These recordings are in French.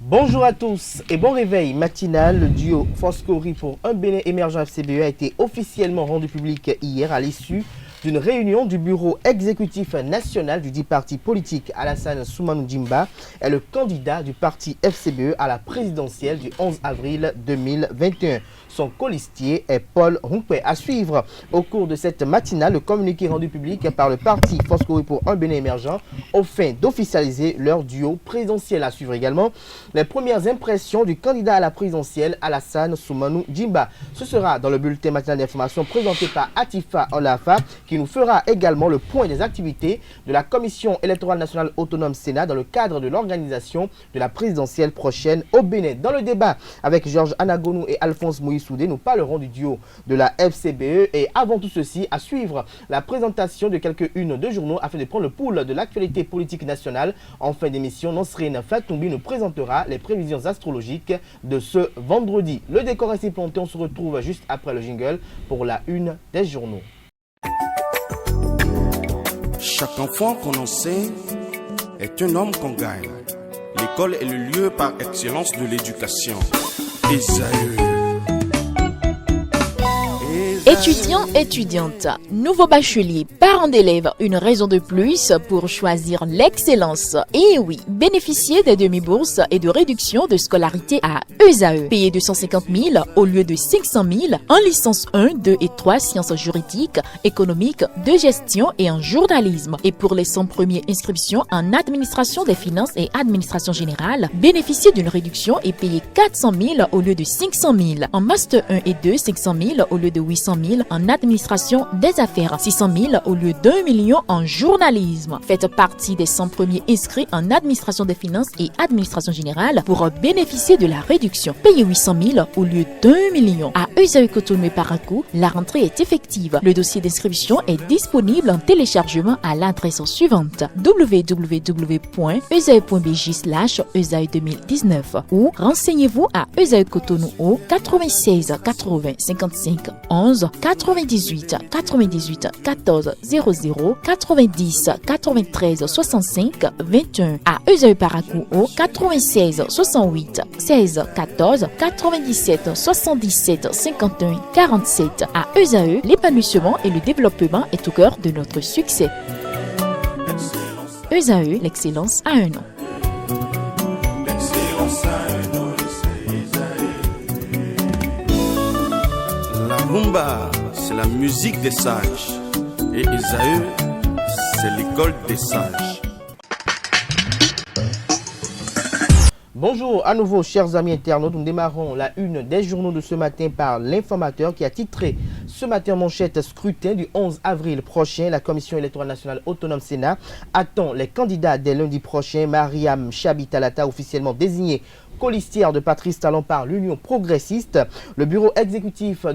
Bonjour à tous et bon réveil matinal. Le duo Foscori pour un Bénin émergent FCBE a été officiellement rendu public hier à l'issue d'une réunion du bureau exécutif national du dit parti politique. Alassane Soumanou Djimba est le candidat du parti FCBE à la présidentielle du 11 avril 2021. Son colistier est Paul Rumpé. À suivre au cours de cette matinale, le communiqué rendu public par le parti Foscori pour un Bénin émergent au fin d'officialiser leur duo présidentiel. À suivre également les premières impressions du candidat à la présidentielle Alassane Soumanou Djimba. Ce sera dans le bulletin matinal d'information présenté par Atifa Olafa qui nous fera également le point des activités de la Commission électorale nationale autonome Sénat dans le cadre de l'organisation de la présidentielle prochaine au Bénin. Dans le débat avec Georges Anagonou et Alphonse Moïsoudé, nous parlerons du duo de la FCBE et avant tout ceci, à suivre la présentation de quelques-unes de journaux afin de prendre le pouls de l'actualité politique nationale. En fin d'émission, Nosrine Fatoumbi nous présentera les prévisions astrologiques de ce vendredi. Le décor ainsi planté, on se retrouve juste après le jingle pour la une des journaux. Chaque enfant qu'on enseigne est un homme qu'on gagne. L'école est le lieu par excellence de l'éducation. Esaü. Étudiants, étudiantes, nouveaux bacheliers, parents d'élèves, une raison de plus pour choisir l'excellence. Et oui, bénéficier des demi-bourses et de réduction de scolarité à ESAE. Payer 250 000 au lieu de 500 000 en licence 1, 2 et 3 sciences juridiques, économiques, de gestion et en journalisme. Et pour les 100 premières inscriptions en administration des finances et administration générale, bénéficier d'une réduction et payer 400 000 au lieu de 500 000. En master 1 et 2, 500 000 au lieu de 800 000 en administration des affaires, 600 000 au lieu d'1 million en journalisme. Faites partie des 100 premiers inscrits en administration des finances et administration générale pour bénéficier de la réduction. Payez 800 000 au lieu d'1 million. À Esaü Cotonou et Parakou, la rentrée est effective. Le dossier d'inscription est disponible en téléchargement à l'adresse suivante www.esaü.bj/esaü2019 ou renseignez-vous à Esaü Cotonou au 96 80 55 11 98 98 14 00 90 93 65 21 à Esaü Parakou au 96 68 16 14 97 77 51 47 à Esaü, l'épanouissement et le développement est au cœur de notre succès. Esaü, l'excellence a un nom. La rumba, c'est la musique des sages. Et Esaü, c'est l'école des sages. Bonjour à nouveau chers amis internautes, nous démarrons la une des journaux de ce matin par l'informateur qui a titré ce matin en manchette scrutin du 11 avril prochain. La Commission électorale nationale autonome Sénat attend les candidats dès lundi prochain. Mariam Chabi Talata officiellement désignée colistière de Patrice Talon par l'Union progressiste. Le bureau exécutif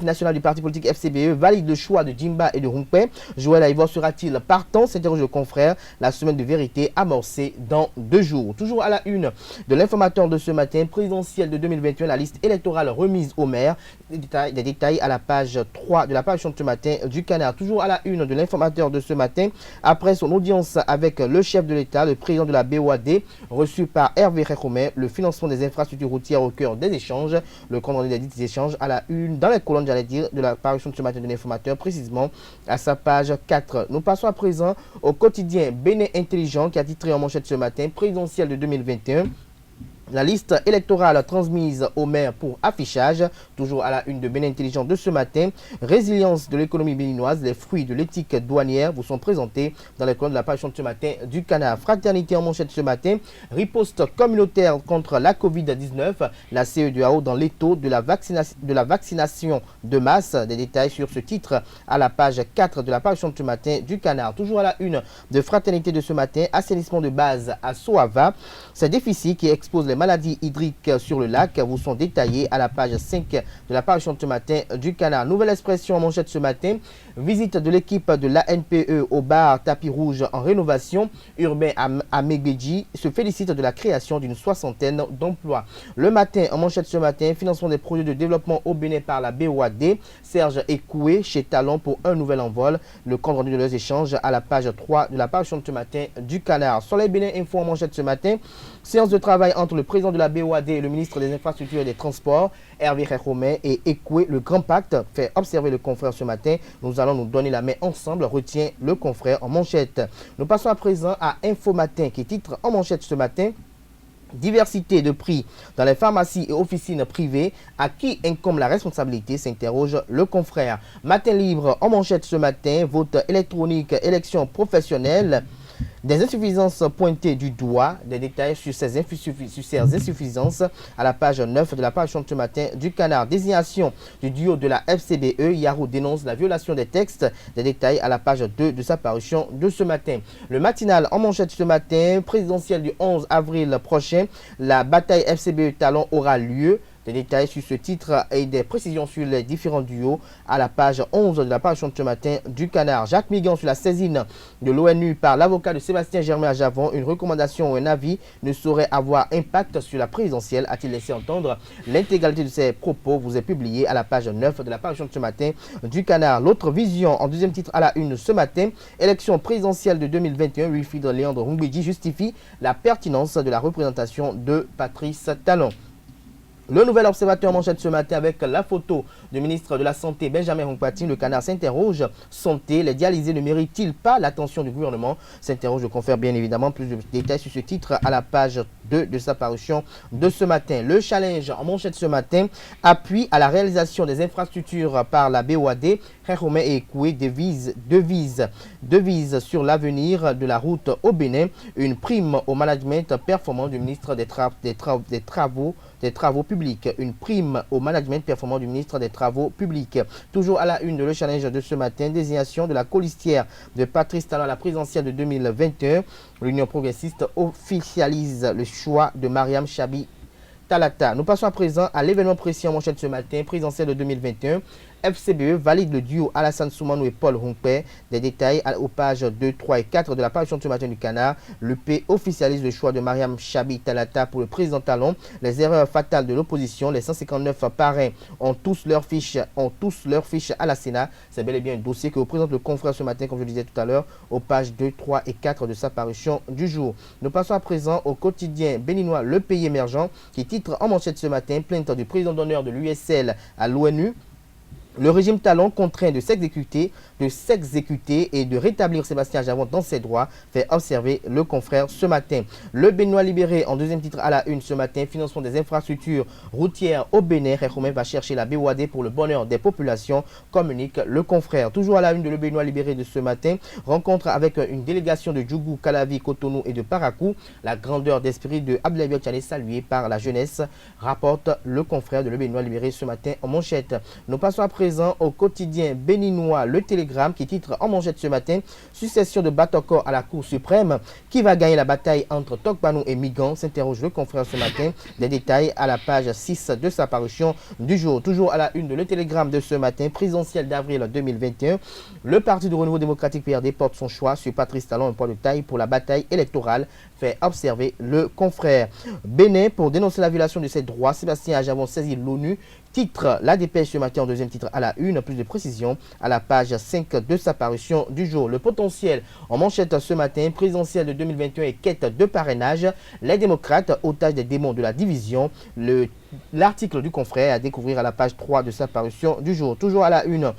national du parti politique FCBE valide le choix de Djimba et de Rumpé. Joël Aïvor sera-t-il partant? S'interroge le confrère. La semaine de vérité amorcée dans 2 jours. Toujours à la une de l'informateur de ce matin, présidentielle de 2021, la liste électorale remise au maire. Des détails à la page 3 de la page de ce matin du Canard. Toujours à la une de l'informateur de ce matin, après son audience avec le chef de l'État, le président de la BOAD, reçu par Hervé Rekome, le financement des infrastructures routières au cœur des échanges. Le compte rendu des dits échanges à la une, dans les colonnes, j'allais dire, de la parution de ce matin de l'informateur, précisément à sa page 4. Nous passons à présent au quotidien Bénin Intelligent qui a titré en manchette ce matin, présidentielle de 2021. La liste électorale transmise au maire pour affichage, toujours à la une de Bénin Intelligent de ce matin. Résilience de l'économie béninoise, les fruits de l'éthique douanière vous sont présentés dans les colonnes de la page de ce matin du Canard. Fraternité en manchette ce matin, riposte communautaire contre la Covid-19, la CEDEAO dans l'étau de la vaccination de masse. Des détails sur ce titre à la page 4 de la page de ce matin du Canard. Toujours à la une de Fraternité de ce matin, assainissement de base à Soava. Ces déficits qui exposent les maladies hydriques sur le lac vous sont détaillés à la page 5 de la page de ce matin du Canard. Nouvelle expression en manchette ce matin, visite de l'équipe de l'ANPE au bar Tapis Rouge en rénovation. Urbain à Meguedji se félicite de la création d'une 60aine d'emplois. Le matin, en manchette ce matin, financement des projets de développement au Bénin par la BOAD. Serge Ekoué chez Talon pour un nouvel envol. Le compte rendu de leurs échanges à la page 3 de la page de ce matin du Canard. Soleil Bénin Info en manchette ce matin, Séance de travail entre le président de la BOAD et le ministre des Infrastructures et des Transports, Hervé Réhomé, et Ekoué, le Grand Pacte, fait observer le confrère ce matin. Nous allons nous donner la main ensemble, retient le confrère en manchette. Nous passons à présent à Info Matin qui titre en manchette ce matin: diversité de prix dans les pharmacies et officines privées, à qui incombe la responsabilité, s'interroge le confrère. Matin libre en manchette ce matin: vote électronique, élection professionnelle. Des insuffisances pointées du doigt, des détails sur ces insuffisances à la page 9 de la parution de ce matin du Canard. Désignation du duo de la FCBE, Yarou dénonce la violation des textes, des détails à la page 2 de sa parution de ce matin. Le matinal en manchette ce matin: présidentielle du 11 avril prochain, la bataille FCBE Talon aura lieu. Des détails sur ce titre et des précisions sur les différents duos à la page 11 de la parution de ce matin du Canard. Jacques Migan sur la saisine de l'ONU par l'avocat de Sébastien Germain à Javon. Une recommandation ou un avis ne saurait avoir impact sur la présidentielle, a-t-il laissé entendre. L'intégralité de ses propos vous est publiée à la page 9 de la parution de ce matin du Canard. L'autre vision en deuxième titre à la une ce matin: élection présidentielle de 2021, Wilfried Léandre Rumbidji justifie la pertinence de la représentation de Patrice Talon. Le Nouvel Observateur manchette ce matin avec la photo du ministre de la Santé Benjamin Hunkpati. Le Canard s'interroge: santé, les dialysés ne méritent-ils pas l'attention du gouvernement? S'interroge le confrère bien évidemment. Plus de détails sur ce titre à la page 2 de sa parution de ce matin. Le Challenge en manchette ce matin: appui à la réalisation des infrastructures par la BOAD. Réhomé et Ekoué devise sur l'avenir de la route au Bénin. Une prime au management performant du ministre des Travaux publics. Une prime au management performant du ministre des Travaux publics. Toujours à la une de Le Challenge de ce matin: désignation de la colistière de Patrice Talon à la présidentielle de 2021. L'Union progressiste officialise le choix de Mariam Chabi Talata. Nous passons à présent à l'événement précis en manchette ce matin: présidentielle de 2021. FCBE valide le duo Alassane Soumanou et Paul Hunkpé. Des détails aux pages 2, 3 et 4 de la parution de ce matin du Canard. Le P officialise le choix de Mariam Chabi Talata pour le président Talon. Les erreurs fatales de l'opposition: les 159 parrains ont tous leurs fiches à la Sénat. C'est bel et bien un dossier que vous présente le confrère ce matin, comme je le disais tout à l'heure, aux pages 2, 3 et 4 de sa parution du jour. Nous passons à présent au quotidien béninois Le Pays Émergent qui titre en manchette ce matin: plainte du président d'honneur de l'USL à l'ONU. Le régime Talon contraint de s'exécuter et de rétablir Sébastien Javon dans ses droits, fait observer le confrère ce matin. Le Béninois Libéré en deuxième titre à la une ce matin: financement des infrastructures routières au Bénin. Réhomé va chercher la BOAD pour le bonheur des populations, communique le confrère. Toujours à la une de Le Béninois Libéré de ce matin: rencontre avec une délégation de Djougou, Calavi, Cotonou et de Parakou. La grandeur d'esprit de Abdoulaye Biotchane saluée par la jeunesse, rapporte le confrère de Le Béninois Libéré ce matin en manchette. Nous passons après au quotidien béninois Le Télégramme qui titre en manchette ce matin: succession de Batokor à la Cour suprême. Qui va gagner la bataille entre Tokpanou et Migan? S'interroge le confrère ce matin. Des détails à la page 6 de sa parution du jour. Toujours à la une de Le Télégramme de ce matin: présidentielle d'avril 2021. Le Parti de Renouveau démocratique PRD porte son choix sur Patrice Talon, un poids de taille pour la bataille électorale, fait observer le confrère. Bénin, pour dénoncer la violation de ses droits, Sébastien Ajavon saisit l'ONU. Titre la dépêche ce matin en deuxième titre à la une. Plus de précisions à la page 5 de sa parution du jour. Le potentiel en manchette ce matin: présidentielle de 2021 et quête de parrainage. Les démocrates, otages des démons de la division. L'article du confrère à découvrir à la page 3 de sa parution du jour. Toujours à la une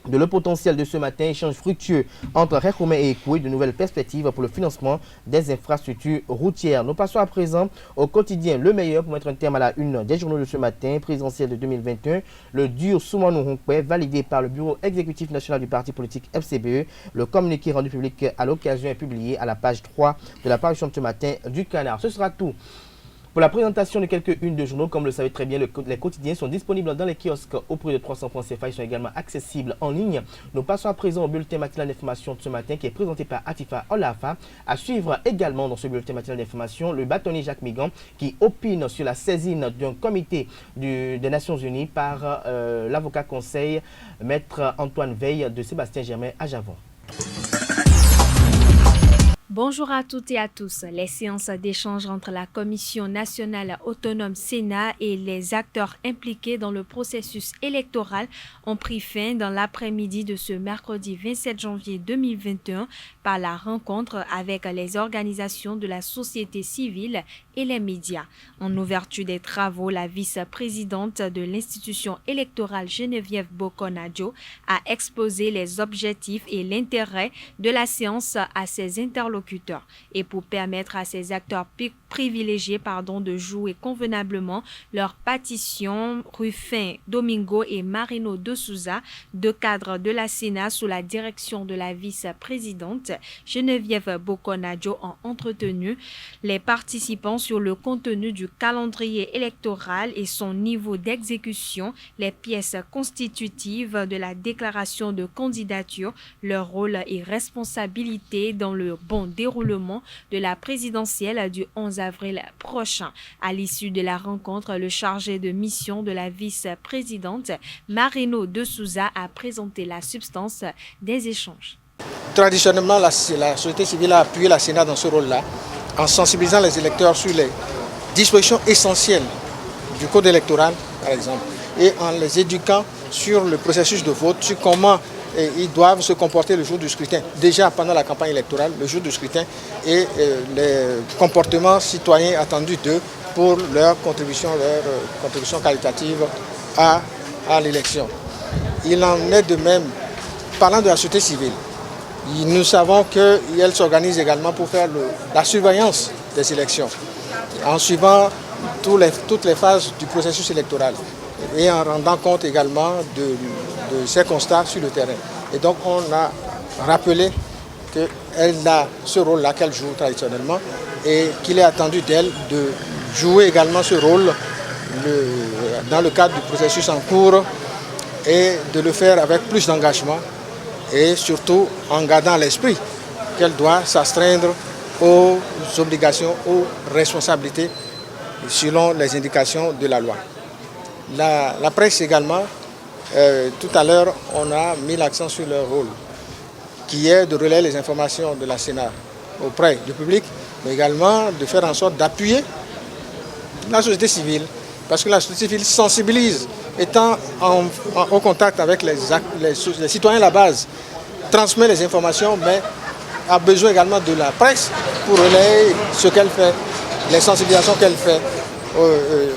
de Le Potentiel de ce matin: échange fructueux entre Réhomé et Ekoué, de nouvelles perspectives pour le financement des infrastructures routières. Nous passons à présent au quotidien Le Meilleur pour mettre un terme à la une des journaux de ce matin. Présidentielle de 2021, le duo Soumanou Hunkpé validé par le bureau exécutif national du parti politique FCBE. Le communiqué rendu public à l'occasion est publié à la page 3 de la parution de ce matin du Canard. Ce sera tout pour la présentation de quelques-unes de journaux. Comme vous le savez très bien, les quotidiens sont disponibles dans les kiosques au prix de 300 francs CFA. Ils sont également accessibles en ligne. Nous passons à présent au bulletin matinal d'information de ce matin qui est présenté par Atifa Olafa. À suivre également dans ce bulletin matinal d'information, le bâtonnier Jacques Migan qui opine sur la saisine d'un comité des Nations Unies par l'avocat conseil Maître Antoine Veil de Sébastien Germain à Javon. Bonjour à toutes et à tous. Les séances d'échange entre la Commission nationale autonome Sénat et les acteurs impliqués dans le processus électoral ont pris fin dans l'après-midi de ce mercredi 27 janvier 2021 par la rencontre avec les organisations de la société civile et les médias. En ouverture des travaux, la vice-présidente de l'institution électorale Geneviève Bokonadjo a exposé les objectifs et l'intérêt de la séance à ses interlocuteurs et pour permettre à ces acteurs privilégiés de jouer convenablement leur partition, Ruffin Domingo et Marino de Souza, deux cadres de la Sénat sous la direction de la vice-présidente Geneviève Bokonadjo, ont entretenu les participants sur le contenu du calendrier électoral et son niveau d'exécution, les pièces constitutives de la déclaration de candidature, leur rôle et responsabilité dans le bon déroulement de la présidentielle du 11 avril prochain. À l'issue de la rencontre, le chargé de mission de la vice-présidente Marino de Souza a présenté la substance des échanges. Traditionnellement, la société civile a appuyé la Sénat dans ce rôle-là, en sensibilisant les électeurs sur les dispositions essentielles du code électoral, par exemple, et en les éduquant sur le processus de vote, sur comment ils doivent se comporter le jour du scrutin, déjà pendant la campagne électorale, le jour du scrutin, et les comportements citoyens attendus d'eux pour leur contribution qualitative à l'élection. Il en est de même, parlant de la société civile, nous savons qu'elle s'organise également pour faire la surveillance des élections, en suivant toutes les phases du processus électoral et en rendant compte également de ces constats sur le terrain. Et donc on a rappelé qu'elle a ce rôle-là qu'elle joue traditionnellement et qu'il est attendu d'elle de jouer également ce rôle dans le cadre du processus en cours et de le faire avec plus d'engagement et surtout en gardant à l'esprit qu'elle doit s'astreindre aux obligations, aux responsabilités selon les indications de la loi. La presse également, tout à l'heure, on a mis l'accent sur leur rôle, qui est de relayer les informations de la Sénat auprès du public, mais également de faire en sorte d'appuyer la société civile, parce que la société civile sensibilise, étant au contact avec les citoyens à la base, transmet les informations, mais a besoin également de la presse pour relayer ce qu'elle fait, les sensibilisations qu'elle fait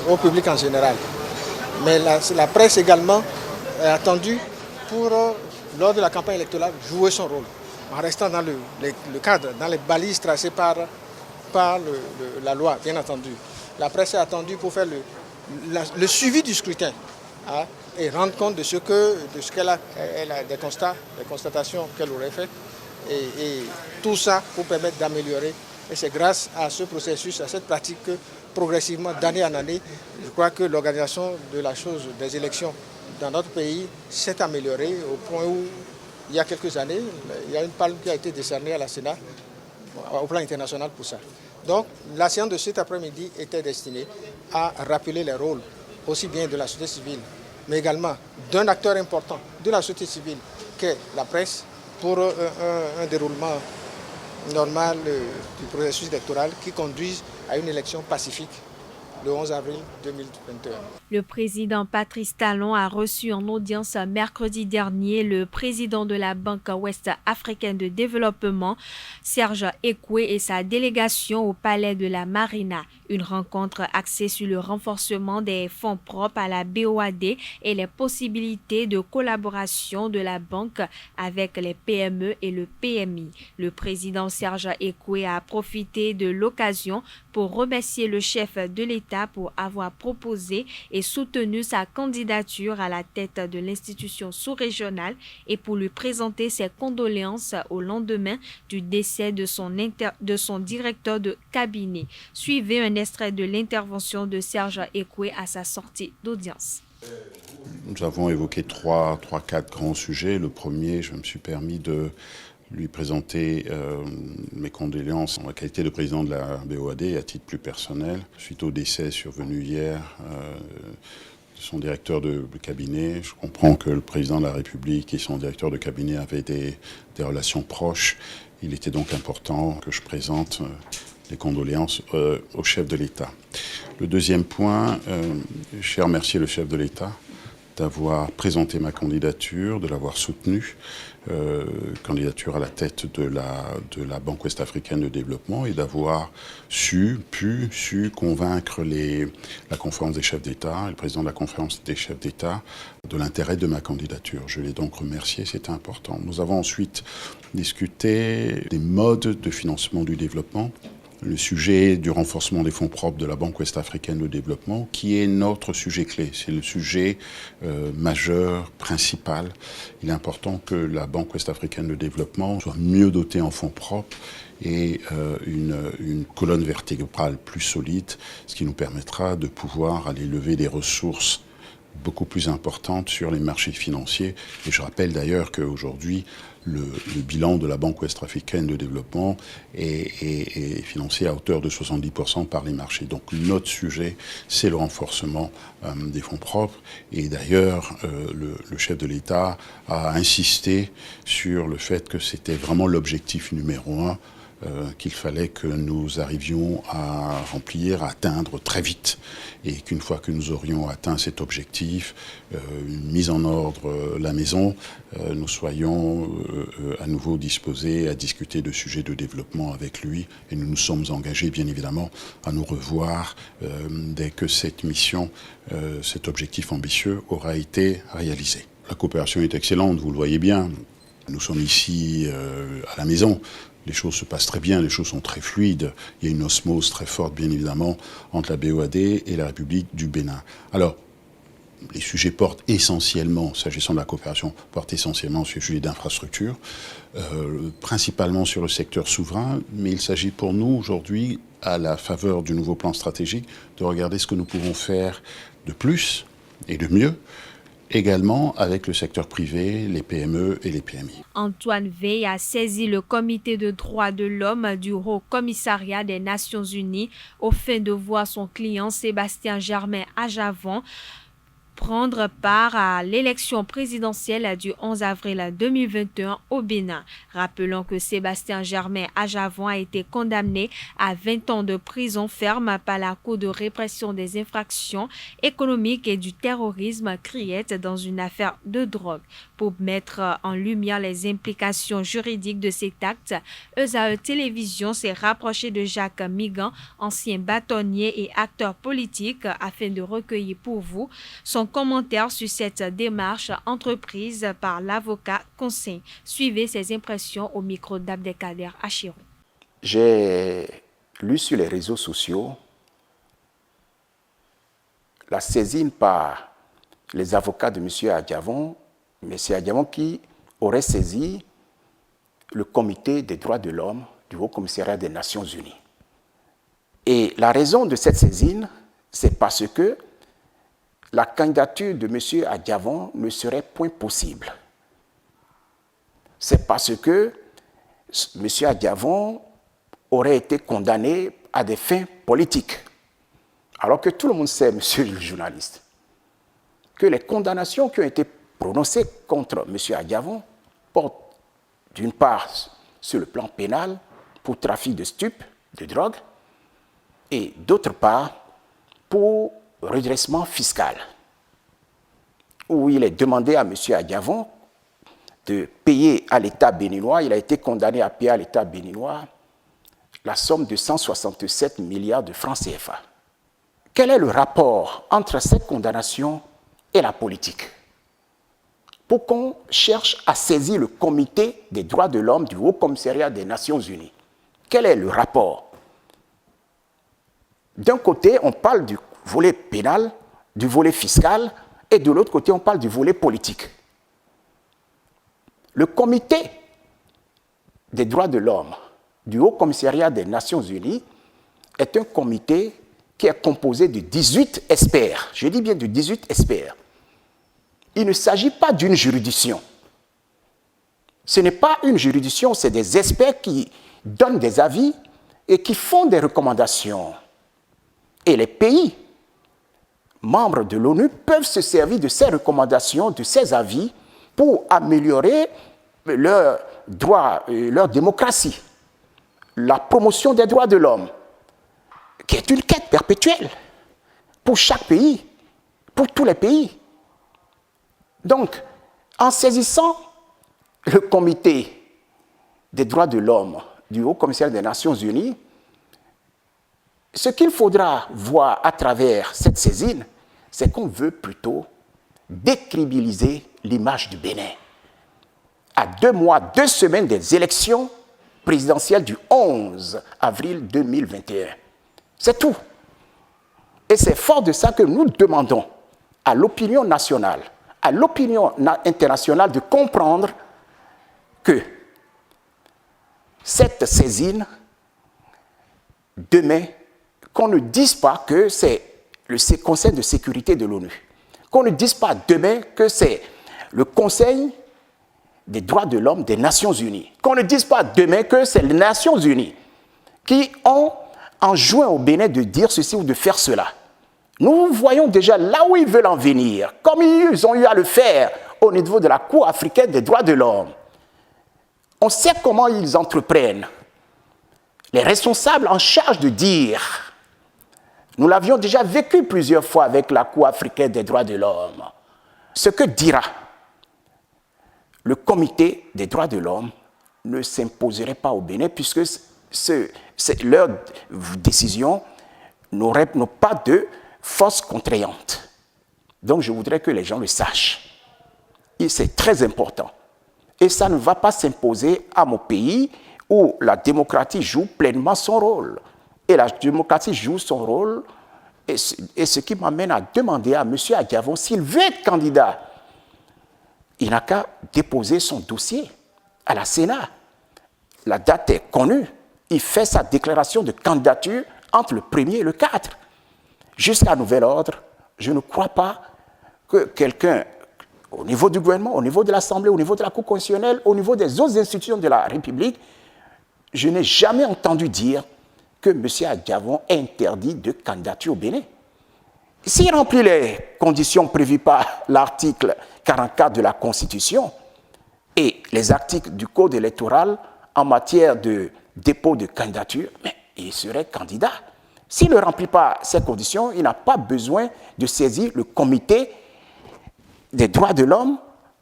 au public en général. Mais la presse également est attendue pour, lors de la campagne électorale, jouer son rôle, en restant dans le cadre, dans les balises tracées par la loi, bien entendu. La presse est attendue pour faire le suivi du scrutin et rendre compte de ce qu'elle a, des constatations qu'elle aurait faites, et tout ça pour permettre d'améliorer. Et c'est grâce à ce processus, à cette pratique que progressivement, d'année en année, je crois que l'organisation de la chose des élections dans notre pays s'est améliorée au point où, il y a quelques années, il y a une palme qui a été décernée à la Sénat au plan international pour ça. Donc, la séance de cet après-midi était destinée à rappeler les rôles aussi bien de la société civile, mais également d'un acteur important de la société civile qu'est la presse pour un déroulement normal du processus électoral qui conduise à une élection pacifique le 11 avril 2021. Le président Patrice Talon a reçu en audience mercredi dernier le président de la Banque ouest-africaine de développement, Serge Ekwe, et sa délégation au palais de la Marina. Une rencontre axée sur le renforcement des fonds propres à la BOAD et les possibilités de collaboration de la banque avec les PME et le PMI. Le président Serge Ekwe a profité de l'occasion pour remercier le chef de l'État pour avoir proposé et soutenu sa candidature à la tête de l'institution sous-régionale et pour lui présenter ses condoléances au lendemain du décès de son directeur de cabinet. Suivez un extrait de l'intervention de Serge Ekwe à sa sortie d'audience. Nous avons évoqué quatre grands sujets. Le premier, je me suis permis de lui présenter mes condoléances en la qualité de président de la BOAD à titre plus personnel, suite au décès survenu hier de son directeur de cabinet. Je comprends que le président de la République et son directeur de cabinet avaient des relations proches Il était donc important que je présente les condoléances au chef de l'État. Le deuxième point, j'ai remercié le chef de l'État d'avoir présenté ma candidature, de l'avoir soutenue, candidature à la tête de la Banque ouest-africaine de développement, et d'avoir pu convaincre la conférence des chefs d'État, le président de la conférence des chefs d'État, de l'intérêt de ma candidature. Je l'ai donc remercié, c'était important. Nous avons ensuite discuté des modes de financement du développement, le sujet du renforcement des fonds propres de la Banque ouest-africaine de développement, qui est notre sujet clé. C'est le sujet majeur, principal. Il est important que la Banque ouest-africaine de développement soit mieux dotée en fonds propres et une colonne vertébrale plus solide, ce qui nous permettra de pouvoir aller lever des ressources beaucoup plus importantes sur les marchés financiers. Et je rappelle d'ailleurs qu'aujourd'hui, le bilan de la Banque ouest-africaine de développement est financé à hauteur de 70% par les marchés. Donc notre sujet, c'est le renforcement des fonds propres. Et d'ailleurs, le chef de l'État a insisté sur le fait que c'était vraiment l'objectif numéro un qu'il fallait que nous arrivions à remplir, à atteindre très vite. Et qu'une fois que nous aurions atteint cet objectif, une mise en ordre la maison, nous soyons à nouveau disposés à discuter de sujets de développement avec lui. Et nous nous sommes engagés, bien évidemment, à nous revoir dès que cette mission, cet objectif ambitieux aura été réalisé. La coopération est excellente, vous le voyez bien. Nous sommes ici à la maison. Les choses se passent très bien, les choses sont très fluides. Il y a une osmose très forte, bien évidemment, entre la BOAD et la République du Bénin. Alors, les sujets portent essentiellement, s'agissant de la coopération, portent essentiellement sur les sujets d'infrastructure, principalement sur le secteur souverain, mais il s'agit pour nous aujourd'hui, à la faveur du nouveau plan stratégique, de regarder ce que nous pouvons faire de plus et de mieux, également avec le secteur privé, les PME et les PMI. Antoine Veil a saisi le Comité de droits de l'homme du Haut Commissariat des Nations Unies au fin de voir son client Sébastien Germain Ajavon prendre part à l'élection présidentielle du 11 avril 2021 au Bénin. Rappelons que Sébastien Germain Ajavon a été condamné à 20 ans de prison ferme par la Cour de répression des infractions économiques et du terrorisme CRIET dans une affaire de drogue. Pour mettre en lumière les implications juridiques de cet acte, ESAE Télévision s'est rapproché de Jacques Migan, ancien bâtonnier et acteur politique, afin de recueillir pour vous son commentaire sur cette démarche entreprise par l'avocat Conseil. Suivez ses impressions au micro d'Abdelkader Achirou. J'ai lu sur les réseaux sociaux la saisine par les avocats de M. Adjavon, qui aurait saisi le Comité des droits de l'homme du Haut Commissariat des Nations Unies. Et la raison de cette saisine, c'est parce que la candidature de M. Adjavon ne serait point possible. C'est parce que M. Adjavon aurait été condamné à des fins politiques. Alors que tout le monde sait, monsieur le journaliste, que les condamnations qui ont été prononcées contre M. Adjavon portent d'une part sur le plan pénal pour trafic de stupes, de drogue, et d'autre part pour redressement fiscal, où il est demandé à M. Adjavon de payer à l'État béninois, il a été condamné à payer à l'État béninois la somme de 167 milliards de francs CFA. Quel est le rapport entre cette condamnation et la politique? Pour qu'on cherche à saisir le Comité des droits de l'homme du Haut Commissariat des Nations Unies. Quel est le rapport? D'un côté, on parle du volet pénal, du volet fiscal, et de l'autre côté, on parle du volet politique. Le Comité des droits de l'homme du Haut Commissariat des Nations Unies est un comité qui est composé de 18 experts. Je dis bien de 18 experts. Il ne s'agit pas d'une juridiction. Ce n'est pas une juridiction, c'est des experts qui donnent des avis et qui font des recommandations. Et les pays membres de l'ONU peuvent se servir de ces recommandations, de ces avis, pour améliorer leur droits, leur démocratie, la promotion des droits de l'homme, qui est une quête perpétuelle pour chaque pays, pour tous les pays. Donc, en saisissant le comité des droits de l'homme du Haut-Commissaire des Nations Unies, ce qu'il faudra voir à travers cette saisine, c'est qu'on veut plutôt décrédibiliser l'image du Bénin. À 2 mois, 2 semaines des élections présidentielles du 11 avril 2021. C'est tout. Et c'est fort de ça que nous demandons à l'opinion nationale, à l'opinion internationale de comprendre que cette saisine, demain, qu'on ne dise pas que c'est le Conseil de sécurité de l'ONU, qu'on ne dise pas demain que c'est le Conseil des droits de l'homme des Nations Unies, qu'on ne dise pas demain que c'est les Nations Unies qui ont enjoint au Bénin de dire ceci ou de faire cela. Nous voyons déjà là où ils veulent en venir, comme ils ont eu à le faire au niveau de la Cour africaine des droits de l'homme. On sait comment ils entreprennent. Les responsables en charge de dire, nous l'avions déjà vécu plusieurs fois avec la Cour africaine des droits de l'homme, ce que dira le comité des droits de l'homme ne s'imposerait pas au Bénin puisque leurs décisions n'ont pas de force contraignante. Donc je voudrais que les gens le sachent. Et c'est très important. Et ça ne va pas s'imposer à mon pays où la démocratie joue pleinement son rôle. Et la démocratie joue son rôle, et ce qui m'amène à demander à M. Adjavon s'il veut être candidat. Il n'a qu'à déposer son dossier à la Sénat. La date est connue. Il fait sa déclaration de candidature entre le 1er et le 4. Jusqu'à nouvel ordre, je ne crois pas que quelqu'un, au niveau du gouvernement, au niveau de l'Assemblée, au niveau de la Cour constitutionnelle, au niveau des autres institutions de la République, je n'ai jamais entendu dire que M. Adjavon est interdit de candidature au Bénin. S'il remplit les conditions prévues par l'article 44 de la Constitution et les articles du Code électoral en matière de dépôt de candidature, mais il serait candidat. S'il ne remplit pas ces conditions, il n'a pas besoin de saisir le comité des droits de l'homme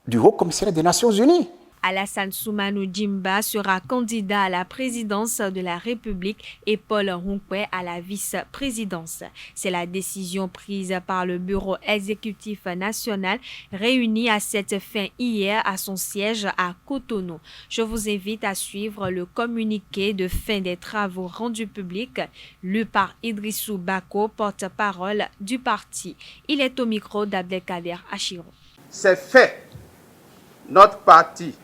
du Haut-Commissaire des Nations Unies. Alassane Soumanou Djimba sera candidat à la présidence de la République et Paul Hunkwe à la vice-présidence. C'est la décision prise par le Bureau exécutif national réuni à cette fin hier à son siège à Cotonou. Je vous invite à suivre le communiqué de fin des travaux rendus publics lu par Idrissou Bako, porte-parole du parti. Il est au micro d'Abdelkader Achiro. C'est fait. Notre parti,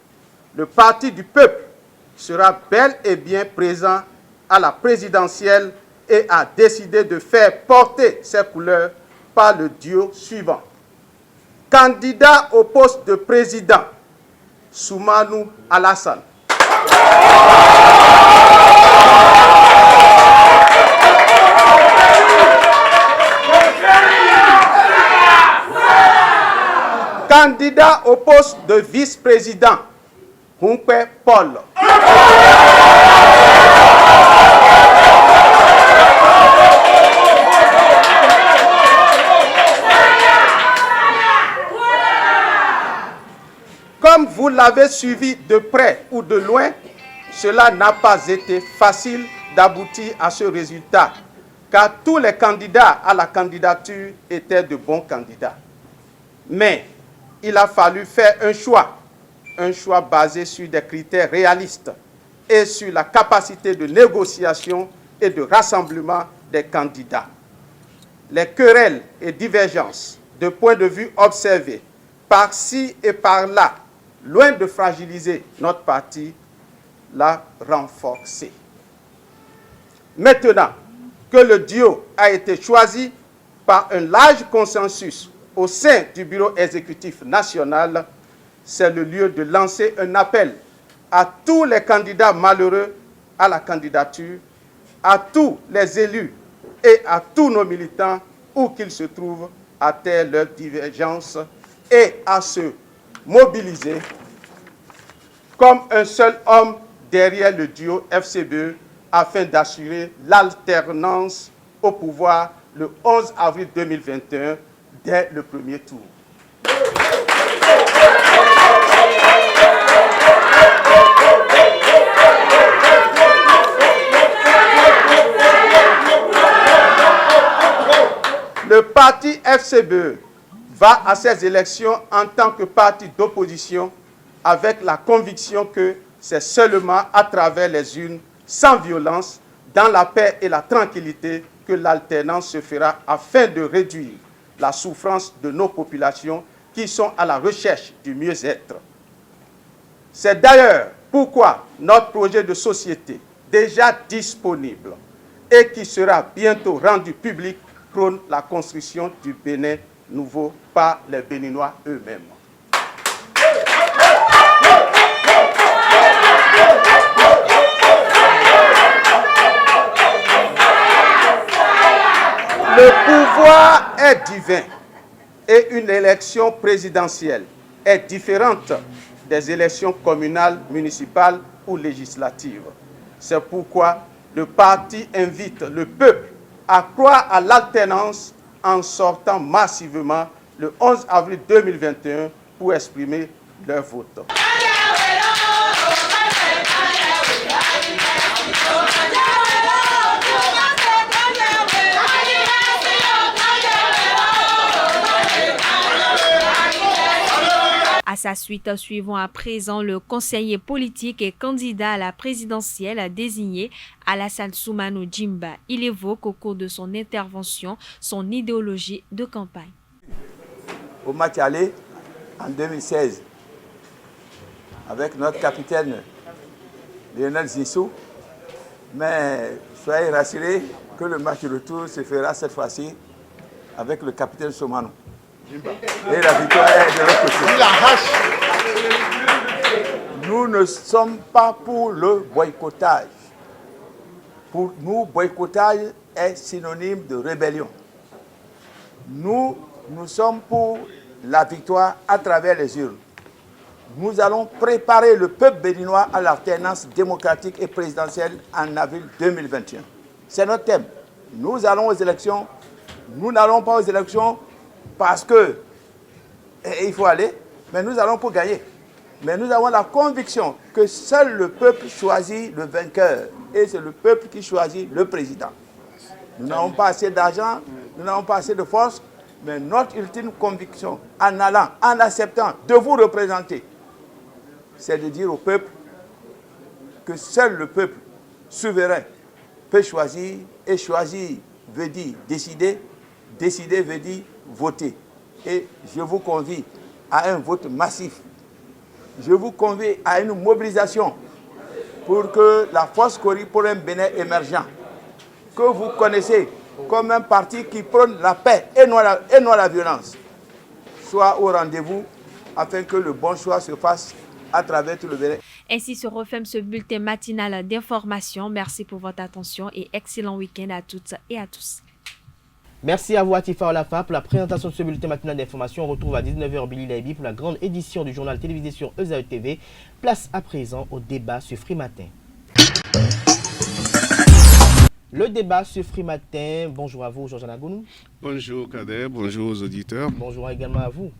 le parti du peuple, sera bel et bien présent à la présidentielle et a décidé de faire porter ses couleurs par le duo suivant. Candidat au poste de président, Soumanou Alassane. Candidat au poste de vice-président, Hunkwe Paul. Comme vous l'avez suivi de près ou de loin, cela n'a pas été facile d'aboutir à ce résultat, car tous les candidats à la candidature étaient de bons candidats. Mais il a fallu faire un choix basé sur des critères réalistes et sur la capacité de négociation et de rassemblement des candidats. Les querelles et divergences de points de vue observés par-ci et par-là, loin de fragiliser notre parti, l'a renforcé. Maintenant que le duo a été choisi par un large consensus au sein du bureau exécutif national, c'est le lieu de lancer un appel à tous les candidats malheureux à la candidature, à tous les élus et à tous nos militants, où qu'ils se trouvent, à taire leurs divergences et à se mobiliser comme un seul homme derrière le duo FCBE afin d'assurer l'alternance au pouvoir le 11 avril 2021 dès le premier tour. Le parti FCBE va à ces élections en tant que parti d'opposition avec la conviction que c'est seulement à travers les urnes, sans violence, dans la paix et la tranquillité, que l'alternance se fera afin de réduire la souffrance de nos populations qui sont à la recherche du mieux-être. C'est d'ailleurs pourquoi notre projet de société, déjà disponible et qui sera bientôt rendu public, prône la construction du Bénin nouveau par les Béninois eux-mêmes. Le pouvoir est divin et une élection présidentielle est différente des élections communales, municipales ou législatives. C'est pourquoi le parti invite le peuple à croire à l'alternance en sortant massivement le 11 avril 2021 pour exprimer leur vote. À sa suite, suivons à présent le conseiller politique et candidat à la présidentielle désigné Alassane Soumano Djimba. Il évoque au cours de son intervention son idéologie de campagne. Au match aller en 2016, avec notre capitaine Lionel Zissou, mais soyez rassurés que le match retour se fera cette fois-ci avec le capitaine Soumano. Et la victoire est de l'autre côté. Nous ne sommes pas pour le boycottage. Pour nous, boycottage est synonyme de rébellion. Nous sommes pour la victoire à travers les urnes. Nous allons préparer le peuple béninois à l'alternance démocratique et présidentielle en avril 2021. C'est notre thème. Nous allons aux élections. Nous n'allons pas aux élections parce que il faut aller, mais nous allons pour gagner. Mais nous avons la conviction que seul le peuple choisit le vainqueur et c'est le peuple qui choisit le président. Nous n'avons pas assez d'argent, nous n'avons pas assez de force, mais notre ultime conviction en allant, en acceptant de vous représenter, c'est de dire au peuple que seul le peuple souverain peut choisir, et choisir veut dire décider, décider veut dire voter. Et je vous convie à un vote massif. Je vous convie à une mobilisation pour que la force Kori pour un Bénin émergent, que vous connaissez comme un parti qui prône la paix et non la violence, soit au rendez-vous afin que le bon choix se fasse à travers tout le Bénin. Ainsi se referme ce bulletin matinal d'information. Merci pour votre attention et excellent week-end à toutes et à tous. Merci à vous, Atifa Olafa, pour la présentation de ce bulletin matinal d'information. On retrouve à 19h Billy Laibi pour la grande édition du journal télévisé sur ESAE TV. Place à présent au débat sur Free Matin. Le débat sur Free Matin. Bonjour à vous, Georges Anagounou. Bonjour Kader, bonjour aux auditeurs. Bonjour également à vous,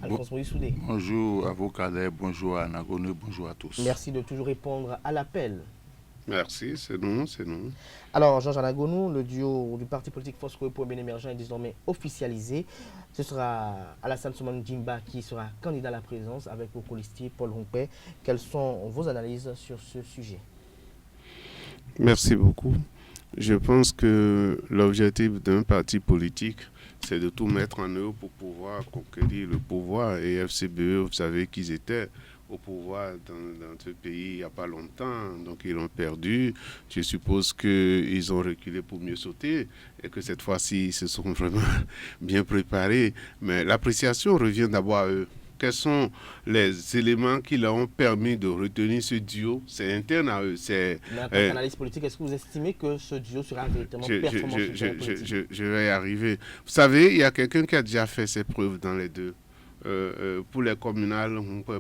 Alphonse Moïse Soudé. Bonjour à vous Kader, bonjour à Anagounou, bonjour à tous. Merci de toujours répondre à l'appel. Merci, c'est nous, c'est nous. Alors, Georges Anagounou, le duo du parti politique Force Kori pour un Bénin émergent est désormais officialisé. Ce sera Alassane Soumano Djimba qui sera candidat à la présidence avec vos colistiers Paul Rompé. Quelles sont vos analyses sur ce sujet? Merci beaucoup. Je pense que l'objectif d'un parti politique, c'est de tout mettre en œuvre pour pouvoir conquérir le pouvoir. Et FCBE, vous savez qu'ils étaient au pouvoir dans ce pays il n'y a pas longtemps, donc ils l'ont perdu. Je suppose qu'ils ont reculé pour mieux sauter et que cette fois-ci, ils se sont vraiment bien préparés. Mais l'appréciation revient d'abord à eux. Quels sont les éléments qui leur ont permis de retenir ce duo? C'est interne à eux. Mais en tant qu'analyste politique, est-ce que vous estimez que ce duo sera véritablement performant sur le politique? Je vais y arriver. Vous savez, il y a quelqu'un qui a déjà fait ses preuves dans les deux. Pour les communales,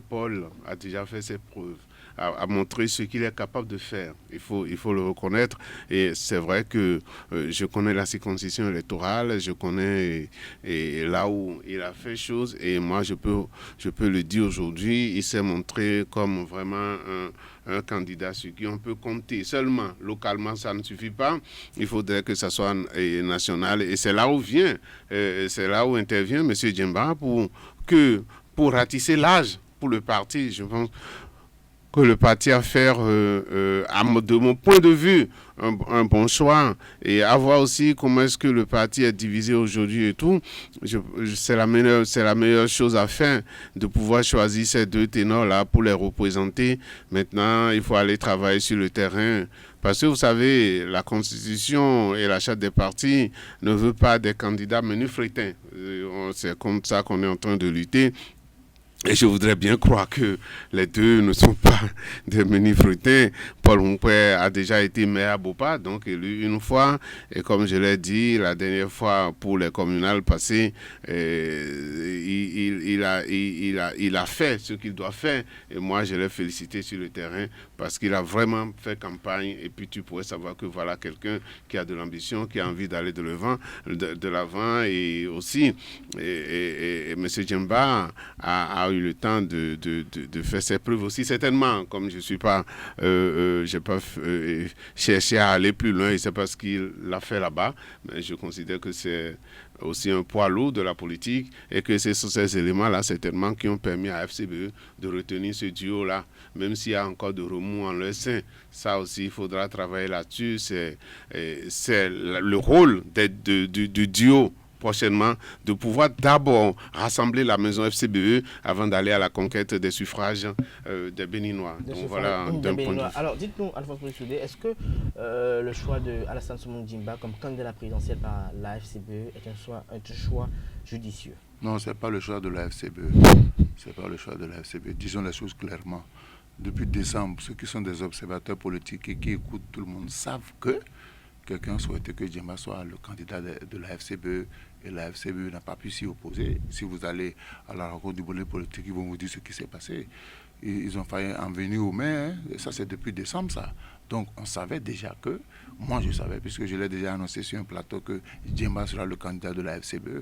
Paul a déjà fait ses preuves. a montré ce qu'il est capable de faire. Il faut le reconnaître. Et c'est vrai que je connais la circonscription électorale, je connais et là où il a fait chose. Et moi, je peux le dire aujourd'hui, il s'est montré comme vraiment un candidat sur qui on peut compter. Seulement, localement, ça ne suffit pas. Il faudrait que ça soit national. Et c'est là où intervient M. Djemba pour ratisser l'âge pour le parti. Je pense que le parti a fait, de mon point de vue, un bon choix. Et à voir aussi comment est-ce que le parti est divisé aujourd'hui et tout. C'est la meilleure chose à faire, de pouvoir choisir ces deux ténors-là pour les représenter. Maintenant, il faut aller travailler sur le terrain. Parce que vous savez, la Constitution et la charte des partis ne veut pas des candidats menus frétins. C'est comme ça qu'on est en train de lutter. Et je voudrais bien croire que les deux ne sont pas des menus-frétins. Paul Humpé a déjà été maire à Bopa, donc élu une fois. Et comme je l'ai dit, la dernière fois pour les communales passées, il a fait ce qu'il doit faire. Et moi, je l'ai félicité sur le terrain parce qu'il a vraiment fait campagne. Et puis tu pourrais savoir que voilà quelqu'un qui a de l'ambition, qui a envie d'aller de l'avant. Et aussi, et M. Djemba a eu le temps de faire ses preuves aussi, certainement. Comme je suis pas, j'ai pas cherché à aller plus loin, et c'est parce qu'il l'a fait là-bas, mais je considère que c'est aussi un poids lourd de la politique et que c'est ces éléments-là certainement qui ont permis à FCBE de retenir ce duo-là, même s'il y a encore de remous en leur sein. Ça aussi, il faudra travailler là-dessus. C'est le rôle du duo prochainement, de pouvoir d'abord rassembler la maison FCBE avant d'aller à la conquête des suffrages des Béninois. Donc voilà, d'un point de vue. Alors dites-nous, Alphonse Borissoudé, est-ce que le choix de Alassane Soumoun Djimba comme candidat à la présidentielle par la FCBE est un choix judicieux? Non, ce n'est pas le choix de la FCBE. C'est pas le choix de la FCBE. Disons les choses clairement. Depuis décembre, ceux qui sont des observateurs politiques et qui écoutent tout le monde savent que quelqu'un souhaitait que Djemba soit le candidat de la FCBE et la FCBE n'a pas pu s'y opposer. Si vous allez à la rencontre du volet politique, ils vont vous dire ce qui s'est passé. Ils ont failli en venir aux mains. Hein. Ça, c'est depuis décembre, ça. Donc, on savait déjà que, moi je savais, puisque je l'ai déjà annoncé sur un plateau, que Djemba sera le candidat de la FCBE.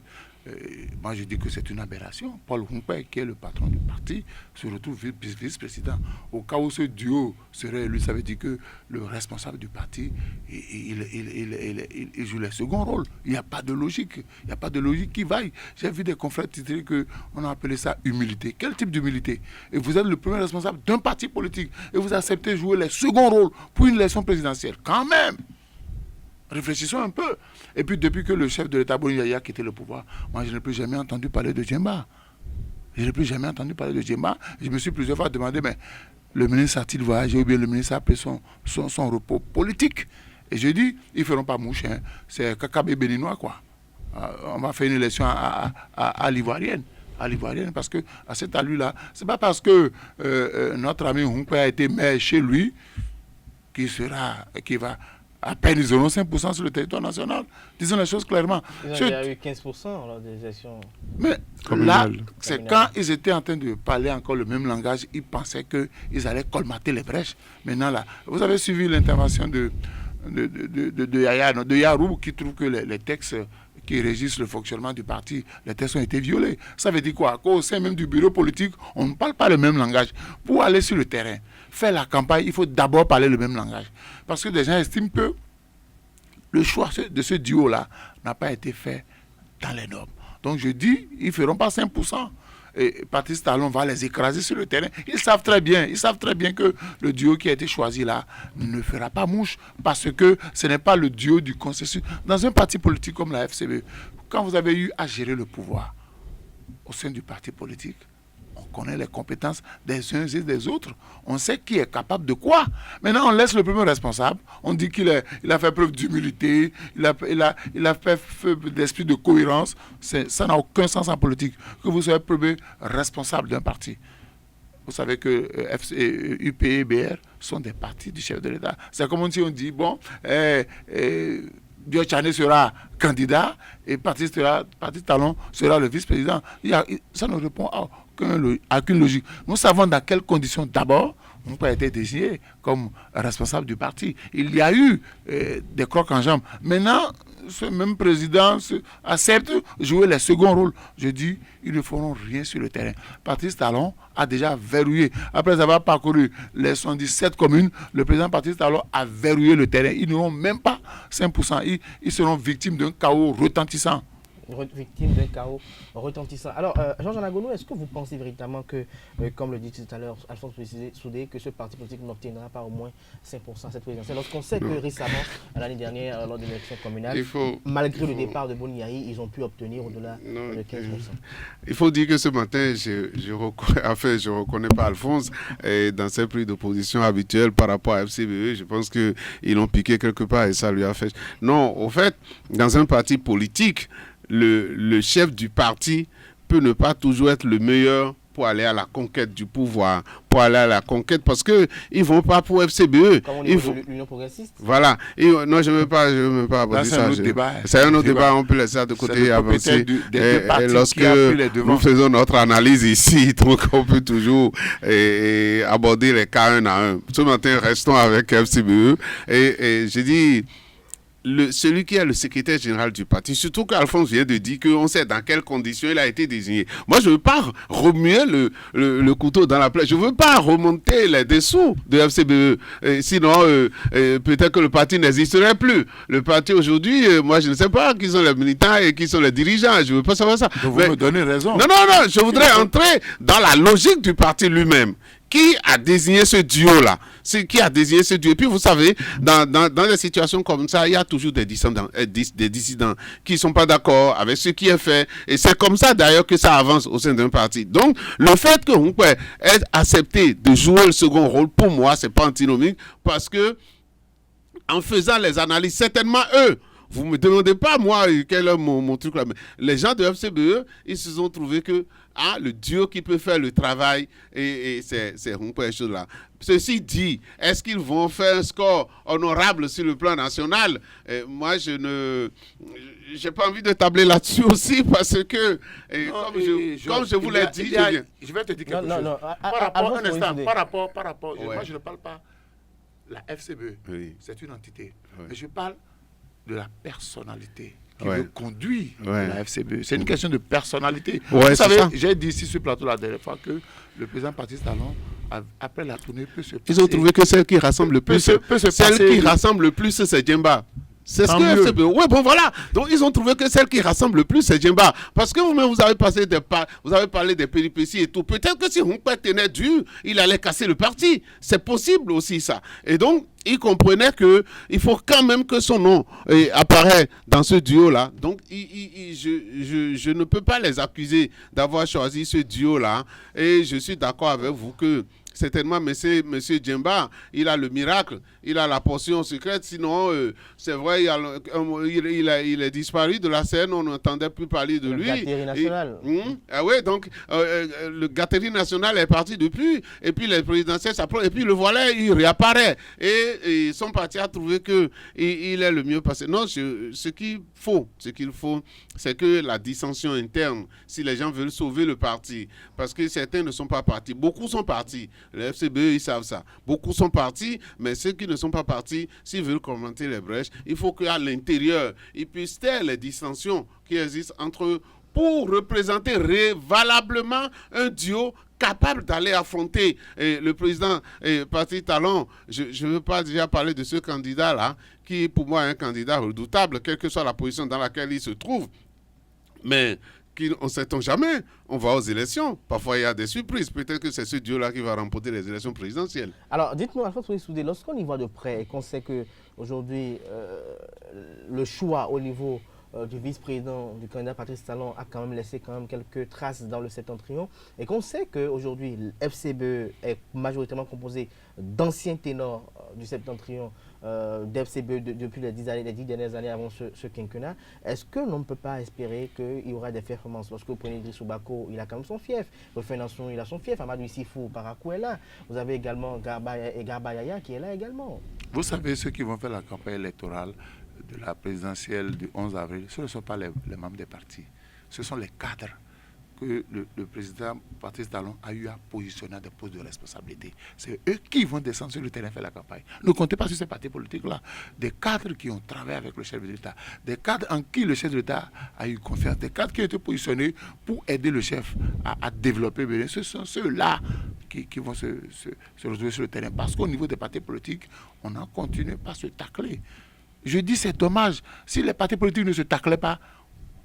Moi, je dis que c'est une aberration. Paul Humpé, qui est le patron du parti, se retrouve vice-président. Au cas où ce duo serait élu, ça veut dire que le responsable du parti, il joue le second rôle. Il n'y a pas de logique. Il n'y a pas de logique qui vaille. J'ai vu des confrères titrer qu'on a appelé ça humilité. Quel type d'humilité? Et vous êtes le premier responsable d'un parti politique et vous acceptez de jouer le second rôle pour une élection présidentielle. Quand même! Réfléchissons un peu. Et puis, depuis que le chef de l'État, Boni Yaya, a quitté le pouvoir, moi, je n'ai plus jamais entendu parler de Djemba. Je n'ai plus jamais entendu parler de Djemba. Je me suis plusieurs fois demandé, mais le ministre a-t-il voyagé ou bien le ministre a pris son repos politique? Et je dis, ils ne feront pas mouche. Hein. C'est Kakabé béninois, quoi. On va faire une élection à l'Ivoirienne. À l'Ivoirienne, parce que à cet allure-là, c'est pas parce que notre ami Humpé a été maire chez lui qui va... À peine ils auront 5% sur le territoire national. Disons les choses clairement. Ils ont déjà eu 15% lors des élections. Mais là, c'est quand ils étaient en train de parler encore le même langage, ils pensaient qu'ils allaient colmater les brèches. Maintenant, là, vous avez suivi l'intervention de Yarou, qui trouve que les textes qui régissent le fonctionnement du parti, les textes ont été violés. Ça veut dire quoi? Qu'au sein même du bureau politique, on ne parle pas le même langage. Pour aller sur le terrain, faire la campagne, il faut d'abord parler le même langage. Parce que des gens estiment que le choix de ce duo-là n'a pas été fait dans les normes. Donc je dis, ils ne feront pas 5%. Et Patrice Talon va les écraser sur le terrain. Ils savent très bien que le duo qui a été choisi là ne fera pas mouche, parce que ce n'est pas le duo du consensus. Dans un parti politique comme la FCB, quand vous avez eu à gérer le pouvoir au sein du parti politique, on connaît les compétences des uns et des autres. On sait qui est capable de quoi. Maintenant, on laisse le premier responsable. On dit qu'il a fait preuve d'humilité, il a fait preuve d'esprit de cohérence. Ça n'a aucun sens en politique. Que vous soyez premier responsable d'un parti. Vous savez que UP et BR sont des partis du chef de l'État. C'est comme si on dit, bon, Dieu Tchané sera candidat et Patrice Talon sera le vice-président. Ça ne répond à aucune logique. Nous savons dans quelles conditions d'abord Hunkwe a été désigné comme responsable du parti. Il y a eu des crocs en jambes. Maintenant, ce même président accepte de jouer les seconds rôles. Je dis, ils ne feront rien sur le terrain. Patrice Talon a déjà verrouillé. Après avoir parcouru les 77 communes, le président Patrice Talon a verrouillé le terrain. Ils n'auront même pas 5%. Ils seront victimes d'un chaos retentissant. Victime d'un chaos retentissant. Alors, Jean-Jean Agono, est-ce que vous pensez véritablement que, comme le dit tout à l'heure Alphonse Soudé, que ce parti politique n'obtiendra pas au moins 5% à cette présidentielle, lorsqu'on sait que récemment, l'année dernière, lors de l'élection communale, malgré le départ de Boniaï, ils ont pu obtenir au-delà de 15%. Il faut dire que ce matin, je reconnais pas Alphonse dans ses prises de position habituelles par rapport à FCBE. Je pense qu'ils l'ont piqué quelque part et ça lui a fait... Non, au fait, dans un parti politique, le chef du parti peut ne pas toujours être le meilleur pour aller à la conquête du pouvoir, pour aller à la conquête, parce qu'ils ne vont pas pour FCBE. Comme on dit l'Union progressiste. Voilà. Non, je ne veux pas aborder ça. C'est un autre débat, on peut laisser ça de côté et avancer. Et lorsque nous faisons notre analyse ici, donc on peut toujours aborder les cas un à un. Ce matin, restons avec FCBE. Et j'ai dit... celui qui est le secrétaire général du parti, surtout qu'Alphonse vient de dire qu'on sait dans quelles conditions il a été désigné. Moi, je ne veux pas remuer le couteau dans la plaie. Je ne veux pas remonter les dessous de FCBE. Sinon, peut-être que le parti n'existerait plus. Le parti aujourd'hui, moi, je ne sais pas qui sont les militants et qui sont les dirigeants. Je ne veux pas savoir ça. Donc vous me donnez raison. Non, je voudrais entrer dans la logique du parti lui-même. Qui a désigné ce duo-là? C'est qui a désigné ce duo? Et puis, vous savez, dans des situations comme ça, il y a toujours des dissidents qui ne sont pas d'accord avec ce qui est fait. Et c'est comme ça, d'ailleurs, que ça avance au sein d'un parti. Donc, le fait que vous pouvez être accepté de jouer le second rôle, pour moi, c'est pas antinomique, parce que, en faisant les analyses, certainement eux, vous ne me demandez pas, moi, quel est mon truc là. Mais les gens de FCBE, ils se sont trouvés que le duo qui peut faire le travail, et c'est un peu les choses là. Ceci dit, est-ce qu'ils vont faire un score honorable sur le plan national? Moi, je n'ai pas envie de tabler là-dessus aussi, parce que, comme je vous l'ai dit, je vais te dire quelque chose. Par rapport, moi, je ne parle pas la FCBE, c'est une entité. Mais je parle de la personnalité qui le conduit la FCBE. C'est une question de personnalité. Vous savez, j'ai dit ici sur le plateau la dernière fois que le président Patrice Talon, après la tournée, peut se passer... Ils ont trouvé que celle qui rassemble le plus, c'est Djemba. C'est ce que FCBE... Oui, bon, voilà. Donc, ils ont trouvé que celle qui rassemble le plus, c'est Djemba. Parce que vous-même, vous avez parlé des péripéties et tout. Peut-être que si Hunkwe tenait dur, il allait casser le parti. C'est possible aussi, ça. Et donc, il comprenait qu'il faut quand même que son nom apparaisse dans ce duo-là. Donc, je ne peux pas les accuser d'avoir choisi ce duo-là. Et je suis d'accord avec vous que certainement, monsieur Djemba, il a le miracle, il a la potion secrète. Sinon, c'est vrai, il est disparu de la scène, on n'entendait plus parler de lui. Le Gaterie national. Oui, donc le Gaterie national est parti depuis, et puis les présidentielles s'approchent, et puis le voilà, il réapparaît. Et son parti a trouvé qu'il est le mieux passé. Non, ce qu'il faut, c'est que la dissension interne, si les gens veulent sauver le parti, parce que certains ne sont pas partis, beaucoup sont partis. Les FCBE, ils savent ça. Beaucoup sont partis, mais ceux qui ne sont pas partis, s'ils veulent commenter les brèches, il faut qu'à l'intérieur, ils puissent taire les dissensions qui existent entre eux pour représenter valablement un duo capable d'aller affronter le président Patrice Talon. Je ne veux pas déjà parler de ce candidat-là, qui pour moi est un candidat redoutable, quelle que soit la position dans laquelle il se trouve. Mais on ne sait-on jamais, on va aux élections. Parfois, il y a des surprises. Peut-être que c'est ce duo-là qui va remporter les élections présidentielles. Alors, dites-moi, Alphonse Soudé, lorsqu'on y voit de près et qu'on sait qu'aujourd'hui, le choix au niveau du vice-président du candidat Patrice Talon a quand même laissé quelques traces dans le septentrion, et qu'on sait qu'aujourd'hui, le FCBE est majoritairement composé d'anciens ténors du septentrion, d'FCBE depuis les 10 dernières années avant ce quinquennat, est-ce que l'on ne peut pas espérer qu'il y aura des performances? Lorsque vous prenez Idriss Oubako, il a quand même son fief. Rufin Nansou, il a son fief. Amadou Issifou, Parakou est là. Vous avez également Garba Yaya qui est là également. Vous savez, ceux qui vont faire la campagne électorale de la présidentielle du 11 avril, ce ne sont pas les membres des partis. Ce sont les cadres que le président Patrice Talon a eu à positionner à des postes de responsabilité. C'est eux qui vont descendre sur le terrain faire la campagne. Ne comptez pas sur ces partis politiques-là. Des cadres qui ont travaillé avec le chef de l'État, des cadres en qui le chef de l'État a eu confiance, des cadres qui ont été positionnés pour aider le chef à développer. Ce sont ceux-là qui vont se retrouver sur le terrain. Parce qu'au niveau des partis politiques, on a continué par se tacler. Je dis c'est dommage. Si les partis politiques ne se taclaient pas,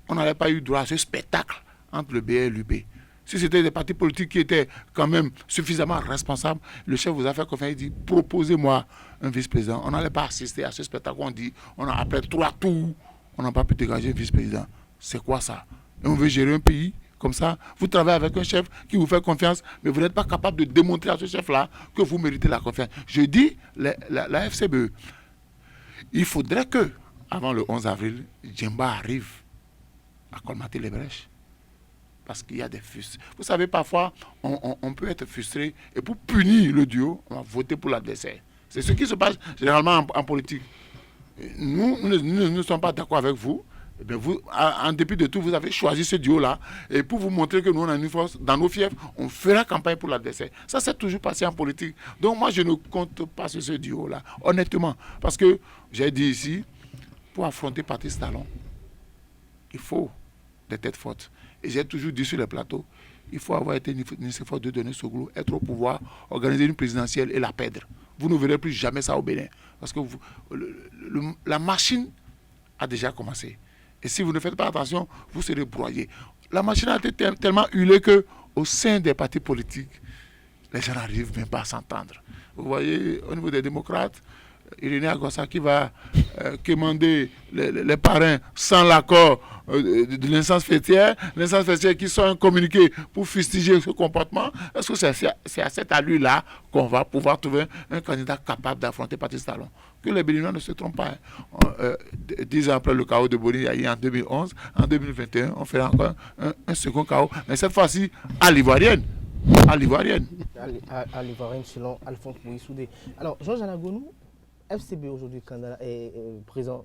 on n'aurait pas eu droit à ce spectacle entre le BR et l'UP. Si c'était des partis politiques qui étaient quand même suffisamment responsables, le chef vous a fait confiance, il dit proposez-moi un vice-président. On n'allait pas assister à ce spectacle. On dit, après 3 tours, on n'a pas pu dégager un vice-président. C'est quoi ça? Et on veut gérer un pays comme ça. Vous travaillez avec un chef qui vous fait confiance, mais vous n'êtes pas capable de démontrer à ce chef-là que vous méritez la confiance. Je dis, la FCBE, il faudrait que, avant le 11 avril, Djemba arrive à colmater les brèches. Parce qu'il y a des frustrations. Vous savez, parfois, on peut être frustré et pour punir le duo, on va voter pour l'adversaire. C'est ce qui se passe généralement en politique. Nous ne sommes pas d'accord avec vous. Eh bien, vous, en dépit de tout, vous avez choisi ce duo-là. Et pour vous montrer que nous, on a une force dans nos fiefs, on fera campagne pour l'adversaire. Ça s'est toujours passé en politique. Donc moi, je ne compte pas sur ce duo-là, honnêtement. Parce que, j'ai dit ici, pour affronter Patrice Talon, il faut des têtes fortes. Et j'ai toujours dit sur les plateaux, il faut avoir été Nicéphore Dieudonné Soglo, être au pouvoir, organiser une présidentielle et la perdre. Vous ne verrez plus jamais ça au Bénin. Parce que la machine a déjà commencé. Et si vous ne faites pas attention, vous serez broyé. La machine a été tellement huilée qu'au sein des partis politiques, les gens n'arrivent même pas à s'entendre. Vous voyez, au niveau des démocrates, Irénée Agossa qui va quémander les parrains sans l'accord de l'instance fêtière qui sort un communiqué pour fustiger ce comportement. Est-ce que c'est à cette allure-là qu'on va pouvoir trouver un candidat capable d'affronter Patrice Talon? Que les Béninois ne se trompent pas. 10 ans après le chaos de Boni, il y a eu en 2011, en 2021, on fera encore un second chaos, mais cette fois-ci à l'ivoirienne. À l'ivoirienne. À l'ivoirienne, selon Alphonse Moïsoudé. Alors, Georges Anagonou, FCB aujourd'hui est présent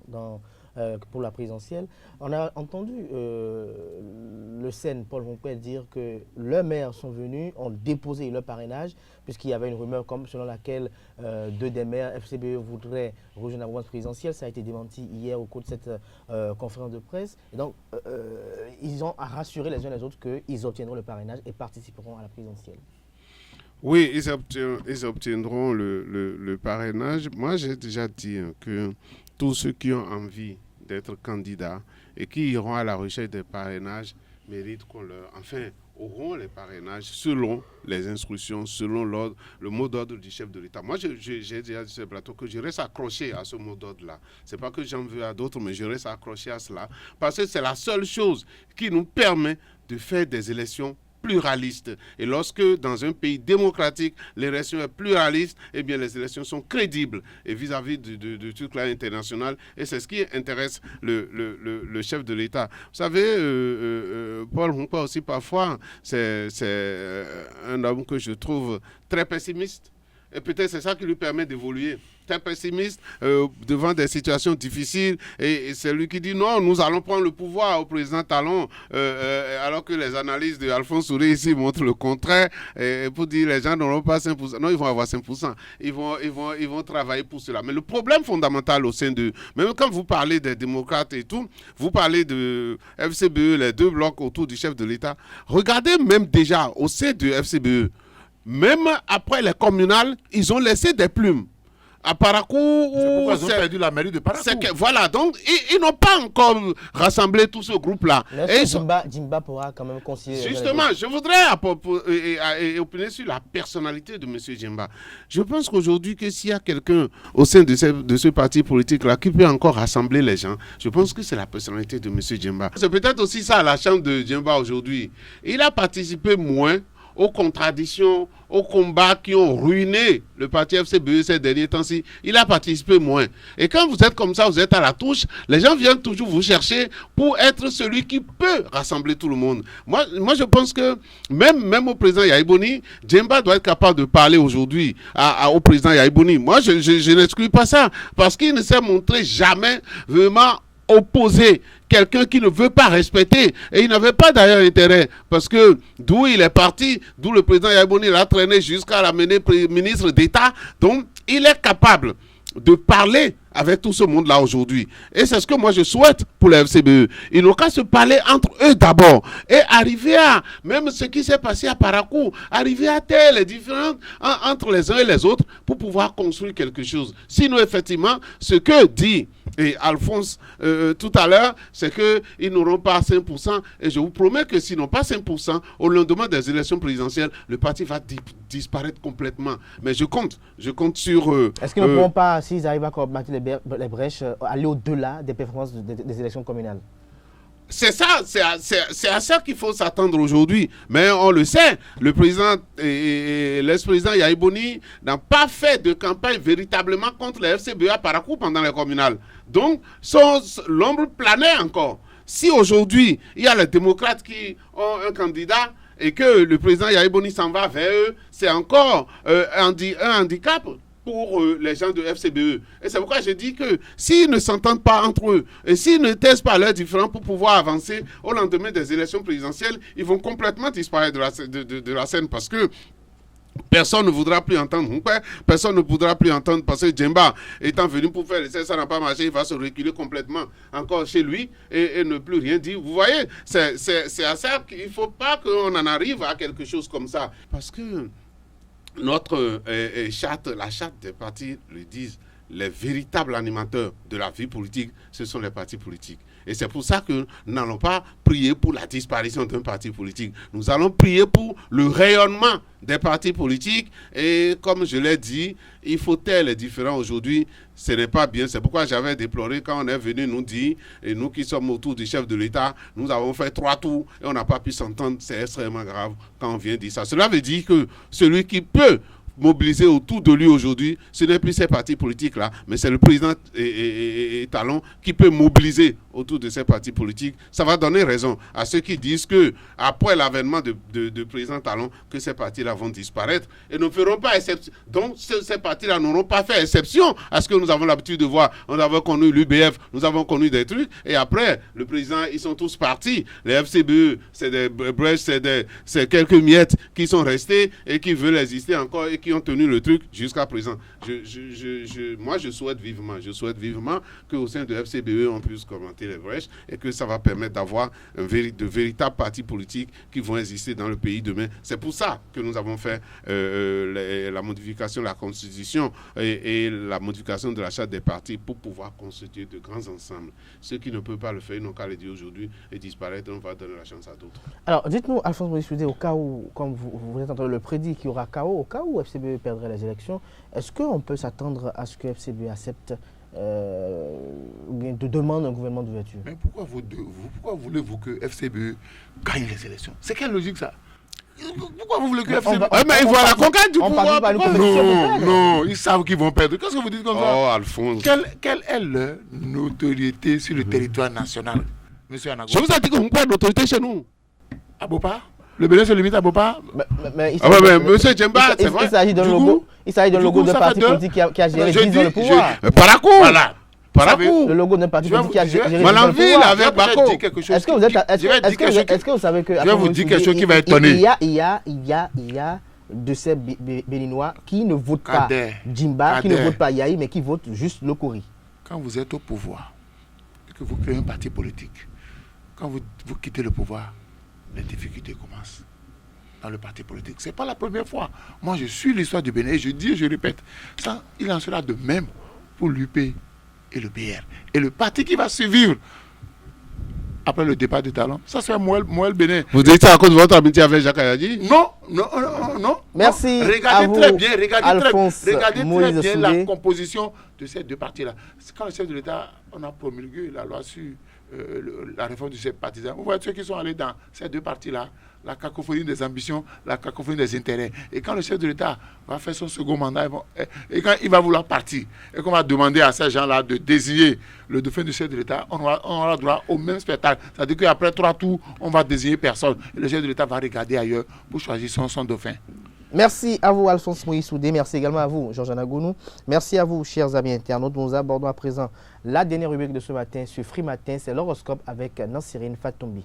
pour la présidentielle. On a entendu le SEN, Paul Ronquet, dire que leurs maires sont venus, ont déposé leur parrainage, puisqu'il y avait une rumeur selon laquelle 2 des maires FCB voudraient rejoindre la mouvance présidentielle. Ça a été démenti hier au cours de cette conférence de presse. Et donc, ils ont rassuré les uns les autres qu'ils obtiendront le parrainage et participeront à la présidentielle. Oui, ils obtiendront le parrainage. Moi, j'ai déjà dit que tous ceux qui ont envie d'être candidats et qui iront à la recherche des parrainages méritent qu'on auront les parrainages selon les instructions, selon le mot d'ordre du chef de l'État. Moi, j'ai déjà dit sur le plateau que je reste accroché à ce mot d'ordre-là. Ce n'est pas que j'en veux à d'autres, mais je reste accroché à cela parce que c'est la seule chose qui nous permet de faire des élections pluraliste. Et lorsque dans un pays démocratique, l'élection est pluraliste, eh bien les élections sont crédibles et vis-à-vis de toute la internationale. Et c'est ce qui intéresse le chef de l'État. Vous savez, Paul Ronquet aussi parfois, c'est un homme que je trouve très pessimiste. Et peut-être c'est ça qui lui permet d'évoluer. Très pessimiste devant des situations difficiles. Et c'est lui qui dit non, nous allons prendre le pouvoir au président Talon, alors que les analyses de Alphonse Souré ici montrent le contraire. Et pour dire les gens n'auront pas 5%. Non, ils vont avoir 5%. Ils vont travailler pour cela. Mais le problème fondamental au sein de... Même quand vous parlez des démocrates et tout, vous parlez de FCBE, les 2 blocs autour du chef de l'État. Regardez même déjà au sein de FCBE, même après les communales, ils ont laissé des plumes. À Parakou, ils ont perdu la mairie de Parakou. Voilà, donc ils n'ont pas encore rassemblé tout ce groupe-là. Djemba pourra quand même considérer... Justement, je voudrais opiner sur la personnalité de M. Djemba. Je pense qu'aujourd'hui, que s'il y a quelqu'un au sein de ce parti politique-là qui peut encore rassembler les gens, je pense que c'est la personnalité de M. Djemba. C'est peut-être aussi ça la chance de Djemba aujourd'hui. Il a participé moins aux contradictions, aux combats qui ont ruiné le parti FCBE ces derniers temps-ci. Il a participé moins. Et quand vous êtes comme ça, vous êtes à la touche, les gens viennent toujours vous chercher pour être celui qui peut rassembler tout le monde. Moi je pense que même au président Yahya Boni, Djemba doit être capable de parler aujourd'hui au président Yahya Boni. Moi, je n'exclus pas ça, parce qu'il ne s'est montré jamais vraiment opposer quelqu'un qui ne veut pas respecter. Et il n'avait pas d'ailleurs intérêt, parce que d'où il est parti, d'où le président Yahya Boni l'a traîné jusqu'à l'amener ministre d'État. Donc, il est capable de parler avec tout ce monde-là aujourd'hui. Et c'est ce que moi je souhaite pour la FCBE. Ils n'ont qu'à se parler entre eux d'abord et arriver à, même ce qui s'est passé à Parakou, arriver à taire les différences entre les uns et les autres pour pouvoir construire quelque chose. Sinon, effectivement, ce que dit Alphonse tout à l'heure, c'est qu'ils n'auront pas 5%. Et je vous promets que s'ils n'ont pas 5%, au lendemain des élections présidentielles, le parti va disparaître complètement. Mais je compte sur... Est-ce qu'ils ne pourront pas, s'ils arrivent à combattre les brèches, aller au-delà des performances des élections communales? C'est ça, c'est à ça qu'il faut s'attendre aujourd'hui. Mais on le sait, le président et l'ex-président Yahya Boni n'ont pas fait de campagne véritablement contre les FCBE à Parakou pendant les communales. Donc, l'ombre planait encore. Si aujourd'hui, il y a les démocrates qui ont un candidat et que le président Yahya Boni s'en va vers eux, c'est encore un handicap pour les gens de FCBE. Et c'est pourquoi je dis que s'ils ne s'entendent pas entre eux et s'ils ne testent pas leurs différends pour pouvoir avancer au lendemain des élections présidentielles, ils vont complètement disparaître de la scène, parce que personne ne voudra plus entendre Hunkwe, personne ne voudra plus entendre, parce que Djemba étant venu pour faire l'essai, ça n'a pas marché, il va se reculer complètement encore chez lui et ne plus rien dire. Vous voyez, c'est à ça qu'il ne faut pas qu'on en arrive à quelque chose comme ça. Parce que notre charte, la charte des partis le disent, les véritables animateurs de la vie politique, ce sont les partis politiques. Et c'est pour ça que nous n'allons pas prier pour la disparition d'un parti politique. Nous allons prier pour le rayonnement des partis politiques. Et comme je l'ai dit, il faut taire les différends aujourd'hui. Ce n'est pas bien. C'est pourquoi j'avais déploré quand on est venu nous dire, et nous qui sommes autour du chef de l'État, nous avons fait 3 tours et on n'a pas pu s'entendre. C'est extrêmement grave quand on vient dire ça. Cela veut dire que celui qui peut mobiliser autour de lui aujourd'hui, ce n'est plus ces partis politiques-là, mais c'est le président et Talon qui peut mobiliser autour de ces partis politiques. Ça va donner raison à ceux qui disent que après l'avènement de président Talon, que ces partis-là vont disparaître et ne feront pas exception. Donc ces partis-là n'auront pas fait exception à ce que nous avons l'habitude de voir. Nous avons connu l'UBF, nous avons connu des trucs, et après, le président, ils sont tous partis. Les FCBE, c'est des brèches, c'est quelques miettes qui sont restés et qui veulent exister encore et qui ont tenu le truc jusqu'à présent. Moi, je souhaite vivement qu'au sein de FCBE, on puisse commenter les brèches et que ça va permettre d'avoir de véritables partis politiques qui vont exister dans le pays demain. C'est pour ça que nous avons fait la modification de la Constitution et la modification de la charte des partis pour pouvoir constituer de grands ensembles. Ceux qui ne peuvent pas le faire, ils n'ont qu'à le dire aujourd'hui et disparaître. On va donner la chance à d'autres. Alors, dites-nous, Alphonse Maurice Soudé, au cas où, comme vous êtes en train de le prédire, qu'il y aura chaos, au cas où FCBE perdrait les élections, est-ce qu'on peut s'attendre à ce que FCBE accepte ou bien de demande un gouvernement d'ouverture? Mais pourquoi voulez-vous que FCBE gagne les élections? C'est quelle logique ça? Pourquoi vous voulez que FCBE... mais ils vont à la conquête du pouvoir. Non, ils savent qu'ils vont perdre. Qu'est-ce que vous dites comme ça? Oh, Alphonse. Quelle est leur notoriété sur le territoire national, monsieur Anago? Je vous ai dit qu'on n'a pas d'autorité chez nous. À Bopa? Le Bénin se limite à Bopa? Mais monsieur Djemba, c'est vrai. Il s'agit d'un logo. Il s'agit d'un logo d'un parti politique qui a géré 10 ans le pouvoir. Parakou. Voilà. Le logo d'un parti politique qui a géré 10 ans le pouvoir. Avec Bako. Est-ce que vous savez que... Je vais vous dire quelque chose qui va étonner. Il y a de ces Béninois qui ne votent pas Djimba, qui ne votent pas Yahi, mais qui votent juste le Kori. Quand vous êtes au pouvoir et que vous créez un parti politique, quand vous quittez le pouvoir, les difficultés commencent dans le parti politique. Ce n'est pas la première fois. Moi, je suis l'histoire du Bénin et je dis et je répète, ça, il en sera de même pour l'UP et le PR. Et le parti qui va suivre après le départ de Talon, ça sera Moël Bénin. Vous dites ça à cause de votre amitié avec Jacques Ayadi? Non. Merci. Regardez très bien, regardez très bien la composition de ces deux partis-là. Quand le chef de l'État, on a promulgué la loi sur la réforme du chef partisan. Vous voyez ceux qui sont allés dans ces deux partis-là, la cacophonie des ambitions, la cacophonie des intérêts. Et quand le chef de l'État va faire son second mandat, et quand il va vouloir partir, et qu'on va demander à ces gens-là de désigner le dauphin du chef de l'État, on aura droit au même spectacle. C'est-à-dire qu'après 3 tours, on va désigner personne. Et le chef de l'État va regarder ailleurs pour choisir son dauphin. Merci à vous, Alphonse Moïse Soudé. Merci également à vous, Georges Anagounou. Merci à vous, chers amis internautes. Nous abordons à présent la dernière rubrique de ce matin sur Free Matin. C'est l'horoscope avec Nansirine Fatoumbi.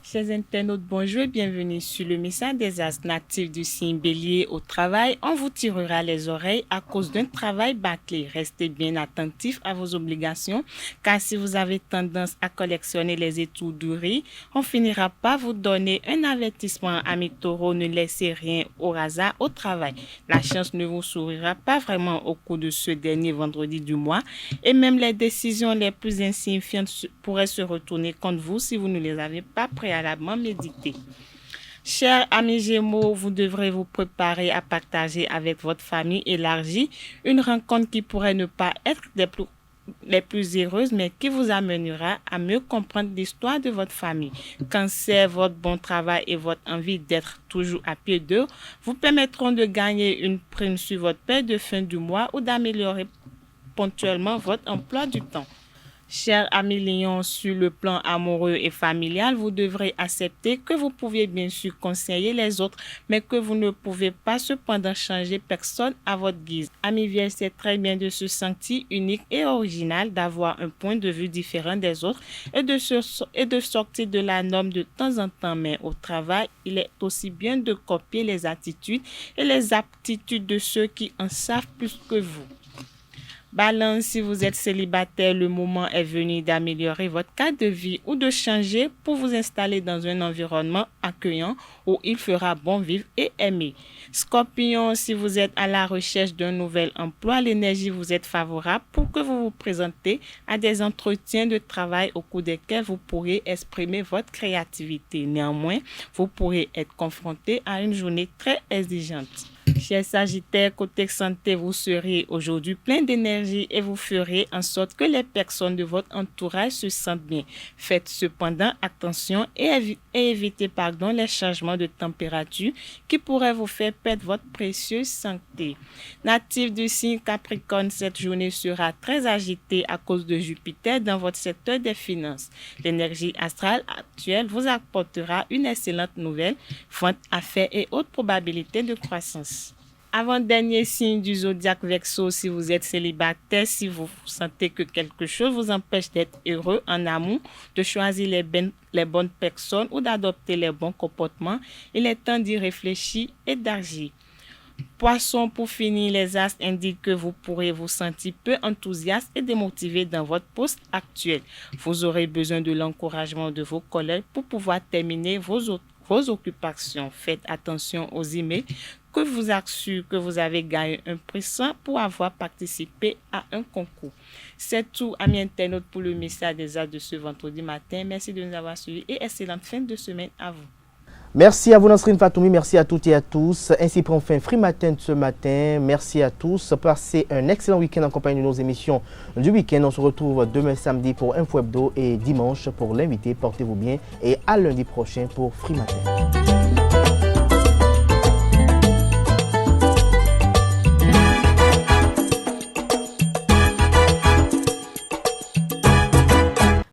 Chers internautes, bonjour et bienvenue sur le message des astres natifs du signe Bélier. Au travail, on vous tirera les oreilles à cause d'un travail bâclé. Restez bien attentifs à vos obligations, car si vous avez tendance à collectionner les étourderies, on finira par vous donner un avertissement. Amis taureaux, ne laissez rien au hasard au travail. La chance ne vous sourira pas vraiment au cours de ce dernier vendredi du mois, et même les décisions les plus insignifiantes pourraient se retourner contre vous si vous ne les avez pas préalablement médité. Chers amis Gémeaux, vous devrez vous préparer à partager avec votre famille élargie une rencontre qui pourrait ne pas être les plus heureuses, mais qui vous amènera à mieux comprendre l'histoire de votre famille. Cancer, votre bon travail et votre envie d'être toujours à pied d'œuvre vous permettront de gagner une prime sur votre paie de fin du mois ou d'améliorer ponctuellement votre emploi du temps. Chers amis Lions, sur le plan amoureux et familial, vous devrez accepter que vous pouvez bien sûr conseiller les autres, mais que vous ne pouvez pas cependant changer personne à votre guise. Amis Vierge, c'est très bien de se sentir unique et original, d'avoir un point de vue différent des autres et de sortir de la norme de temps en temps. Mais au travail, il est aussi bien de copier les attitudes et les aptitudes de ceux qui en savent plus que vous. Balance, si vous êtes célibataire, le moment est venu d'améliorer votre cadre de vie ou de changer pour vous installer dans un environnement accueillant où il fera bon vivre et aimer. Scorpion, si vous êtes à la recherche d'un nouvel emploi, l'énergie vous est favorable pour que vous vous présentez à des entretiens de travail au cours desquels vous pourrez exprimer votre créativité. Néanmoins, vous pourrez être confronté à une journée très exigeante. Chers Sagittaires, côté santé, vous serez aujourd'hui plein d'énergie et vous ferez en sorte que les personnes de votre entourage se sentent bien. Faites cependant attention et évitez les changements de température qui pourraient vous faire perdre votre précieuse santé. Natif du signe Capricorne, cette journée sera très agitée à cause de Jupiter dans votre secteur des finances. L'énergie astrale actuelle vous apportera une excellente nouvelle, vente, affaires et autres probabilités de croissance. Avant-dernier signe du zodiaque Verseau, si vous êtes célibataire, si vous sentez que quelque chose vous empêche d'être heureux en amour, de choisir les bonnes personnes ou d'adopter les bons comportements, il est temps d'y réfléchir et d'agir. Poisson, pour finir, les astres indiquent que vous pourrez vous sentir peu enthousiaste et démotivé dans votre poste actuel. Vous aurez besoin de l'encouragement de vos collègues pour pouvoir terminer vos occupations. Faites attention aux emails que vous assurent que vous avez gagné un prix sans pour avoir participé à un concours. C'est tout, amis internautes, pour le message des astres de ce vendredi matin. Merci de nous avoir suivis et excellente fin de semaine à vous. Merci à vous, Nansirine Fatoumi. Merci à toutes et à tous. Ainsi prend fin Free Matin de ce matin. Merci à tous. Passez un excellent week-end en compagnie de nos émissions du week-end. On se retrouve demain samedi pour Info Hebdo et dimanche pour l'invité. Portez-vous bien et à lundi prochain pour Free Matin.